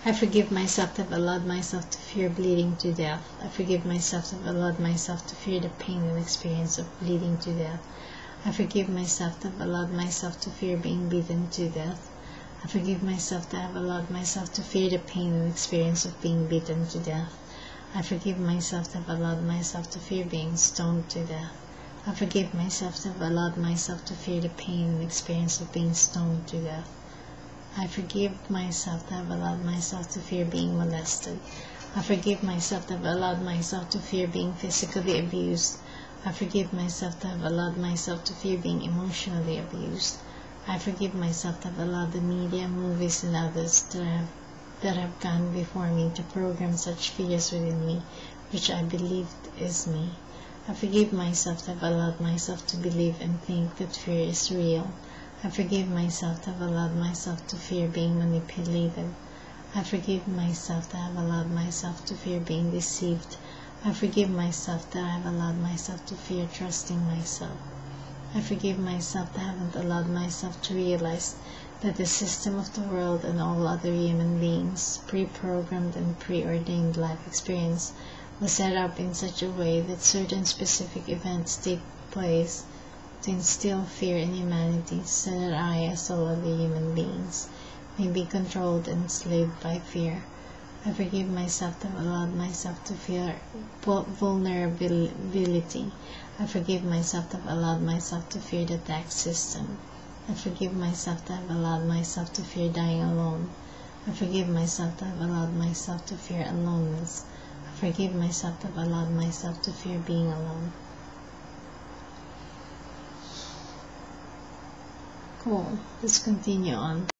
I forgive myself to have allowed myself to fear bleeding to death. I forgive myself to have allowed myself to fear the pain and experience of bleeding to death. I forgive myself to have allowed myself to fear being beaten to death. I forgive myself to have allowed myself to fear the pain and experience of being beaten to death. I forgive myself to have allowed myself to fear being stoned to death. I forgive myself to have allowed myself to fear the pain and experience of being stoned to death. I forgive myself to have allowed myself to fear being molested. I forgive myself to have allowed myself to fear being physically abused. I forgive myself to have allowed myself to fear being emotionally abused. I forgive myself to have allowed the media, movies, and others that have gone before me to program such fears within me, which I believed is me. I forgive myself to have allowed myself to believe and think that fear is real. I forgive myself to have allowed myself to fear being manipulated. I forgive myself to have allowed myself to fear being deceived. I forgive myself that I have allowed myself to fear trusting myself. I forgive myself that I haven't allowed myself to realize that the system of the world and all other human beings, pre-programmed and preordained life experience, was set up in such a way that certain specific events take place to instill fear in humanity, so that I, as all other human beings, may be controlled and enslaved by fear. I forgive myself to have allowed myself to fear vulnerability. I forgive myself to have allowed myself to fear the tax system. I forgive myself to have allowed myself to fear dying alone. I forgive myself to have allowed myself to fear aloneness. I forgive myself to have allowed myself to fear being alone. Cool. Let's continue on.